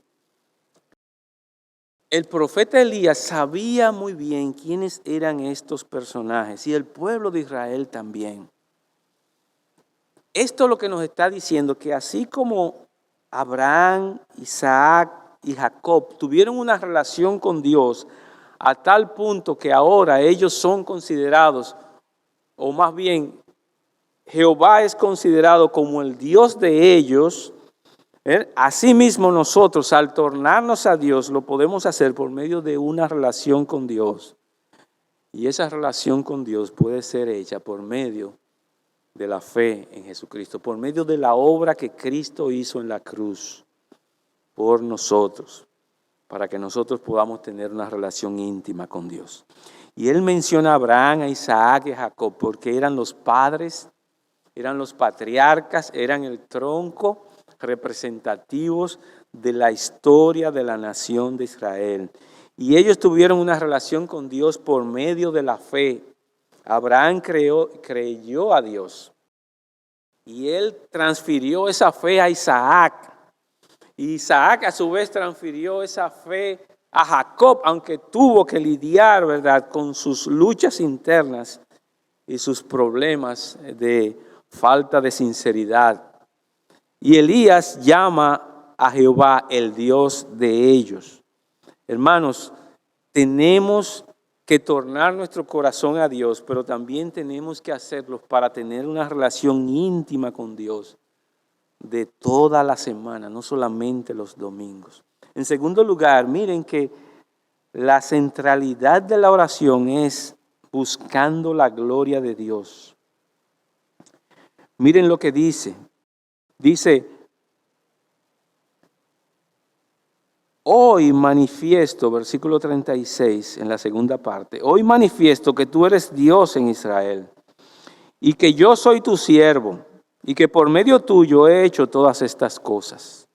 el profeta Elías sabía muy bien quiénes eran estos personajes y el pueblo de Israel también. Esto es lo que nos está diciendo, que así como Abraham, Isaac y Jacob tuvieron una relación con Dios a tal punto que ahora ellos son considerados, o más bien Jehová es considerado como el Dios de ellos. Asimismo nosotros, al tornarnos a Dios, lo podemos hacer por medio de una relación con Dios. Y esa relación con Dios puede ser hecha por medio de la fe en Jesucristo, por medio de la obra que Cristo hizo en la cruz por nosotros, para que nosotros podamos tener una relación íntima con Dios. Y él menciona a Abraham, a Isaac y a Jacob porque eran los padres, eran los patriarcas, eran el tronco representativos de la historia de la nación de Israel. Y ellos tuvieron una relación con Dios por medio de la fe. Abraham creyó a Dios y él transfirió esa fe a Isaac. Y Isaac a su vez transfirió esa fe a Jacob, aunque tuvo que lidiar, ¿verdad?, con sus luchas internas y sus problemas de falta de sinceridad. Y Elías llama a Jehová el Dios de ellos. Hermanos, tenemos que tornar nuestro corazón a Dios, pero también tenemos que hacerlo para tener una relación íntima con Dios de toda la semana, no solamente los domingos. En segundo lugar, miren que la centralidad de la oración es buscando la gloria de Dios. Miren lo que dice. Dice: hoy manifiesto, versículo 36 en la segunda parte, hoy manifiesto que tú eres Dios en Israel y que yo soy tu siervo y que por medio tuyo he hecho todas estas cosas.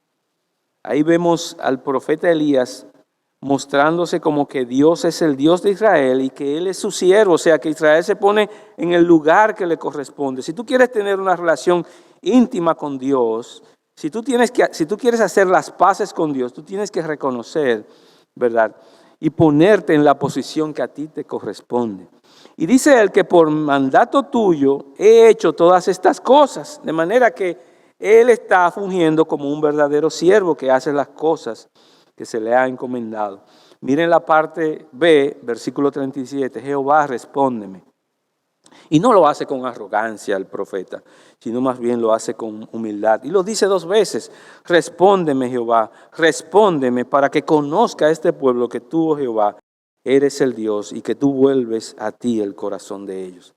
Ahí vemos al profeta Elías mostrándose como que Dios es el Dios de Israel y que Él es su siervo, o sea que Israel se pone en el lugar que le corresponde. Si tú quieres tener una relación íntima con Dios, si tú quieres hacer las paces con Dios, tú tienes que reconocer, ¿verdad? Y ponerte en la posición que a ti te corresponde. Y dice Él que por mandato tuyo he hecho todas estas cosas, de manera que Él está fungiendo como un verdadero siervo que hace las cosas que se le ha encomendado. Miren la parte B, versículo 37, Jehová, respóndeme. Y no lo hace con arrogancia el profeta, sino más bien lo hace con humildad. Y lo dice 2 veces, respóndeme Jehová, respóndeme para que conozca este pueblo que tú, oh Jehová, eres el Dios y que tú vuelves a ti el corazón de ellos.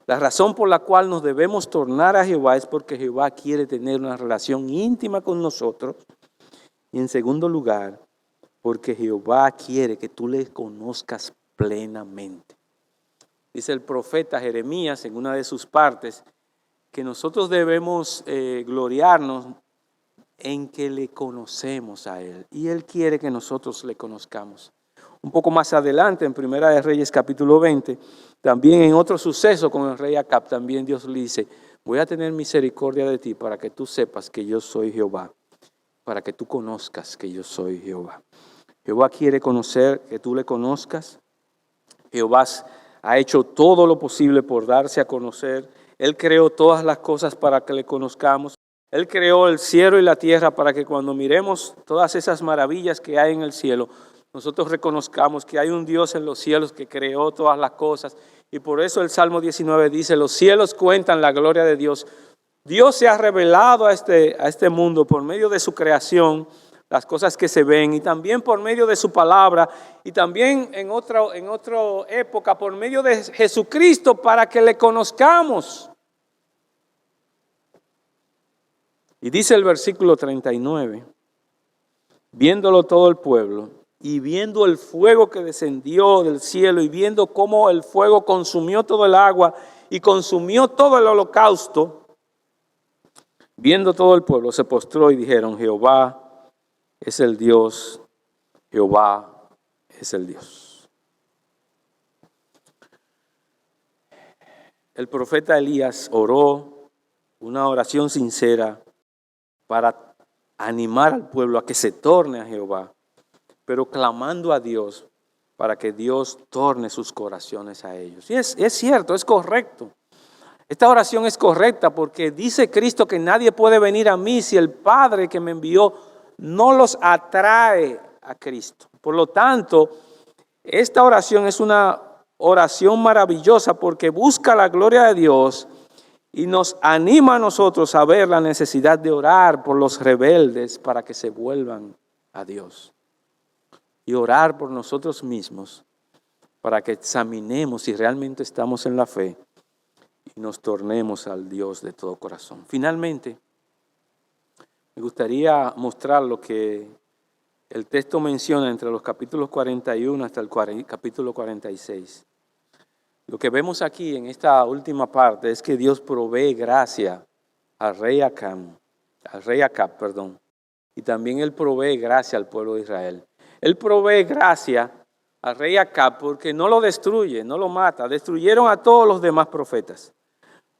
La razón por la cual nos debemos tornar a Jehová es porque Jehová quiere tener una relación íntima con nosotros. Y en segundo lugar, porque Jehová quiere que tú le conozcas plenamente. Dice el profeta Jeremías en una de sus partes que nosotros debemos gloriarnos en que le conocemos a Él. Y Él quiere que nosotros le conozcamos. Un poco más adelante, en Primera de Reyes capítulo 20, también en otro suceso con el rey Acab, también Dios le dice, voy a tener misericordia de ti para que tú sepas que yo soy Jehová, para que tú conozcas que yo soy Jehová. Jehová quiere conocer, que tú le conozcas. Jehová ha hecho todo lo posible por darse a conocer. Él creó todas las cosas para que le conozcamos. Él creó el cielo y la tierra para que cuando miremos todas esas maravillas que hay en el cielo, nosotros reconozcamos que hay un Dios en los cielos que creó todas las cosas. Y por eso el Salmo 19 dice, los cielos cuentan la gloria de Dios. Dios se ha revelado a este mundo por medio de su creación, las cosas que se ven, y también por medio de su palabra, y también en otra época por medio de Jesucristo para que le conozcamos. Y dice el versículo 39, viéndolo todo el pueblo, y viendo el fuego que descendió del cielo, y viendo cómo el fuego consumió todo el agua, y consumió todo el holocausto, viendo todo el pueblo, se postró y dijeron, Jehová es el Dios, Jehová es el Dios. El profeta Elías oró una oración sincera para animar al pueblo a que se torne a Jehová, pero clamando a Dios para que Dios torne sus corazones a ellos. Y es cierto, es correcto. Esta oración es correcta porque dice Cristo que nadie puede venir a mí si el Padre que me envió no los atrae a Cristo. Por lo tanto, esta oración es una oración maravillosa porque busca la gloria de Dios y nos anima a nosotros a ver la necesidad de orar por los rebeldes para que se vuelvan a Dios. Y orar por nosotros mismos para que examinemos si realmente estamos en la fe y nos tornemos al Dios de todo corazón. Finalmente, me gustaría mostrar lo que el texto menciona entre los capítulos 41 hasta el capítulo 46. Lo que vemos aquí en esta última parte es que Dios provee gracia al rey Acab, y también Él provee gracia al pueblo de Israel. Él provee gracia al rey Acab porque no lo destruye, no lo mata. Destruyeron a todos los demás profetas,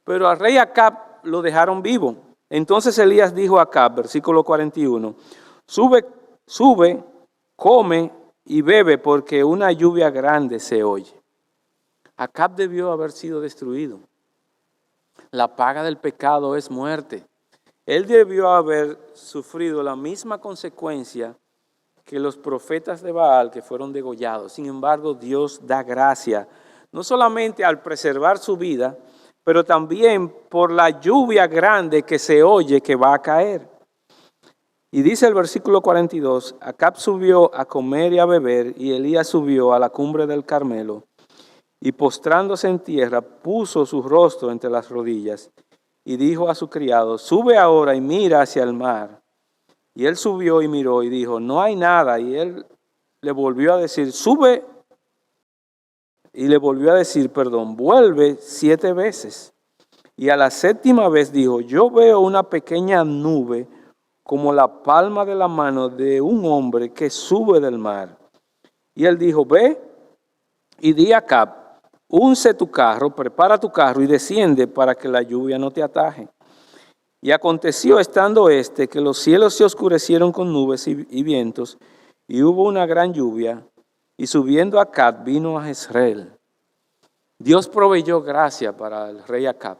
pero al rey Acab lo dejaron vivo. Entonces Elías dijo a Acab, versículo 41, sube, come y bebe porque una lluvia grande se oye. Acab debió haber sido destruido. La paga del pecado es muerte. Él debió haber sufrido la misma consecuencia que los profetas de Baal que fueron degollados. Sin embargo, Dios da gracia, no solamente al preservar su vida, pero también por la lluvia grande que se oye que va a caer. Y dice el versículo 42, Acab subió a comer y a beber, y Elías subió a la cumbre del Carmelo, y postrándose en tierra, puso su rostro entre las rodillas, y dijo a su criado, sube ahora y mira hacia el mar. Y él subió y miró y dijo, no hay nada. Y él le volvió a decir, sube. Y le volvió a decir, vuelve 7 veces. Y a la 7ª vez dijo, yo veo una pequeña nube como la palma de la mano de un hombre que sube del mar. Y él dijo, ve y di a Acab, unce tu carro, prepara tu carro y desciende para que la lluvia no te ataje. Y aconteció estando que los cielos se oscurecieron con nubes y vientos, y hubo una gran lluvia, y subiendo Acab vino a Jezreel. Dios proveyó gracia para el rey Acab,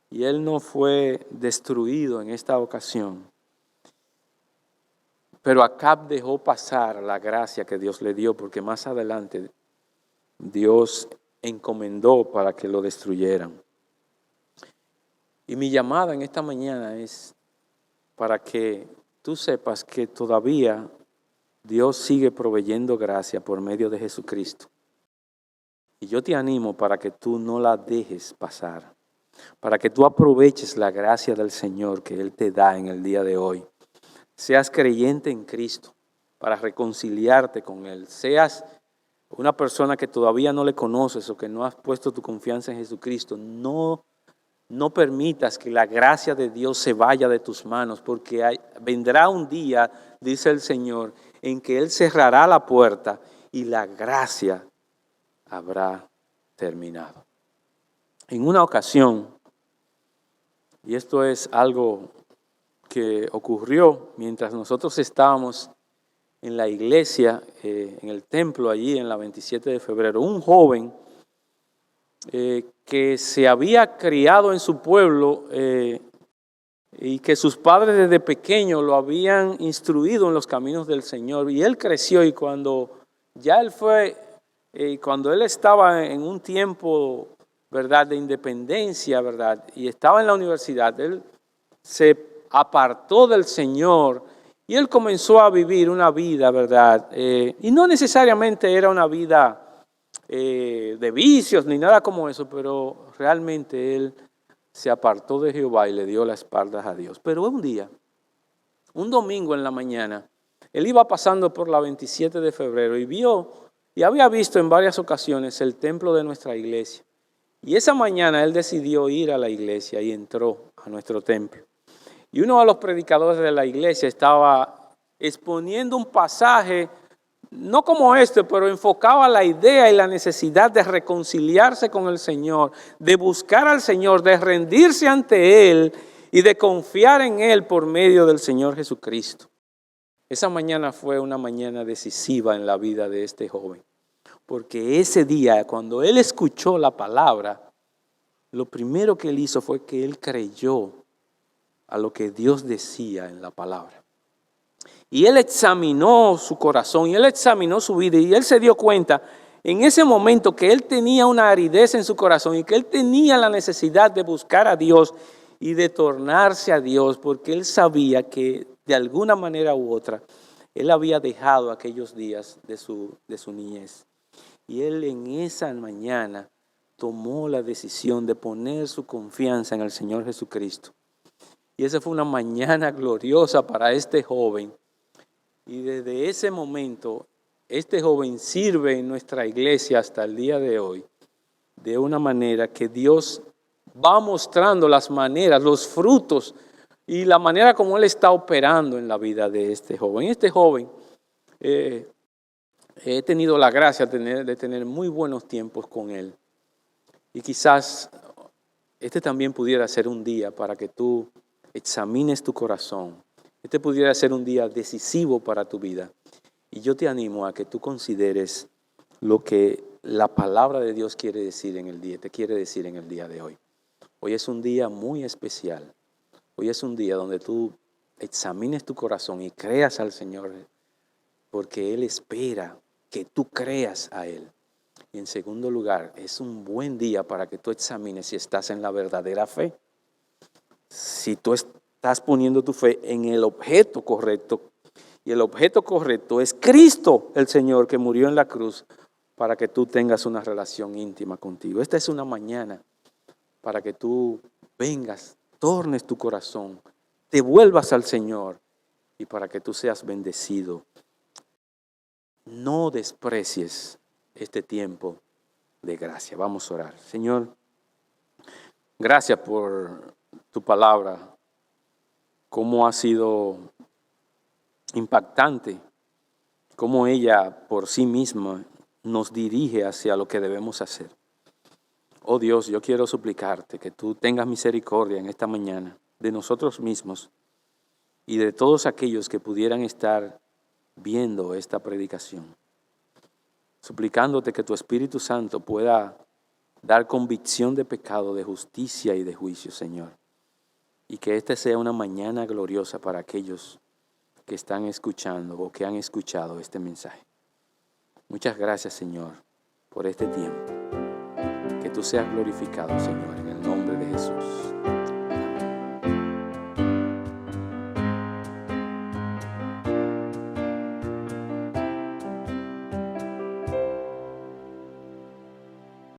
y él no fue destruido en esta ocasión. Pero Acab dejó pasar la gracia que Dios le dio, porque más adelante Dios encomendó para que lo destruyeran. Y mi llamada en esta mañana es para que tú sepas que todavía Dios sigue proveyendo gracia por medio de Jesucristo. Y yo te animo para que tú no la dejes pasar, para que tú aproveches la gracia del Señor que Él te da en el día de hoy. Seas creyente en Cristo para reconciliarte con Él. Seas una persona que todavía no le conoces o que no has puesto tu confianza en Jesucristo. No permitas que la gracia de Dios se vaya de tus manos, porque vendrá un día, dice el Señor, en que Él cerrará la puerta y la gracia habrá terminado. En una ocasión, y esto es algo que ocurrió mientras nosotros estábamos en la iglesia, en el templo allí en la 27 de febrero, un joven que se había criado en su pueblo y que sus padres desde pequeño lo habían instruido en los caminos del Señor. Y él creció, y cuando ya él cuando él estaba en un tiempo, ¿verdad?, de independencia, ¿verdad?, y estaba en la universidad, él se apartó del Señor y él comenzó a vivir una vida, ¿verdad? Y no necesariamente era una vida de vicios ni nada como eso, pero realmente él se apartó de Jehová y le dio las espaldas a Dios. Pero un día, un domingo en la mañana, él iba pasando por la 27 de febrero y había visto en varias ocasiones el templo de nuestra iglesia. Y esa mañana él decidió ir a la iglesia y entró a nuestro templo. Y uno de los predicadores de la iglesia estaba exponiendo un pasaje, no como este, pero enfocaba la idea y la necesidad de reconciliarse con el Señor, de buscar al Señor, de rendirse ante Él y de confiar en Él por medio del Señor Jesucristo. Esa mañana fue una mañana decisiva en la vida de este joven, porque ese día, cuando él escuchó la palabra, lo primero que él hizo fue que él creyó a lo que Dios decía en la palabra. Y él examinó su corazón, y él examinó su vida, y él se dio cuenta en ese momento que él tenía una aridez en su corazón y que él tenía la necesidad de buscar a Dios y de tornarse a Dios, porque él sabía que de alguna manera u otra él había dejado aquellos días de su niñez. Y él en esa mañana tomó la decisión de poner su confianza en el Señor Jesucristo. Y esa fue una mañana gloriosa para este joven. Y desde ese momento, este joven sirve en nuestra iglesia hasta el día de hoy de una manera que Dios va mostrando las maneras, los frutos y la manera como Él está operando en la vida de este joven. Este joven, he tenido la gracia de tener muy buenos tiempos con él. Y quizás este también pudiera ser un día para que tú examines tu corazón. Este pudiera ser un día decisivo para tu vida. Y yo te animo a que tú consideres lo que la palabra de Dios te quiere decir en el día de hoy. Hoy es un día muy especial. Hoy es un día donde tú examines tu corazón y creas al Señor, porque Él espera que tú creas a Él. Y en segundo lugar, es un buen día para que tú examines si estás en la verdadera fe. Si tú estás poniendo tu fe en el objeto correcto, y el objeto correcto es Cristo, el Señor, que murió en la cruz para que tú tengas una relación íntima contigo. Esta es una mañana para que tú vengas, tornes tu corazón, te vuelvas al Señor y para que tú seas bendecido. No desprecies este tiempo de gracia. Vamos a orar. Señor, gracias por tu palabra, cómo ha sido impactante cómo ella por sí misma nos dirige hacia lo que debemos hacer. Oh Dios, yo quiero suplicarte que tú tengas misericordia en esta mañana de nosotros mismos y de todos aquellos que pudieran estar viendo esta predicación. Suplicándote que tu Espíritu Santo pueda dar convicción de pecado, de justicia y de juicio, Señor. Y que esta sea una mañana gloriosa para aquellos que están escuchando o que han escuchado este mensaje. Muchas gracias, Señor, por este tiempo. Que tú seas glorificado, Señor.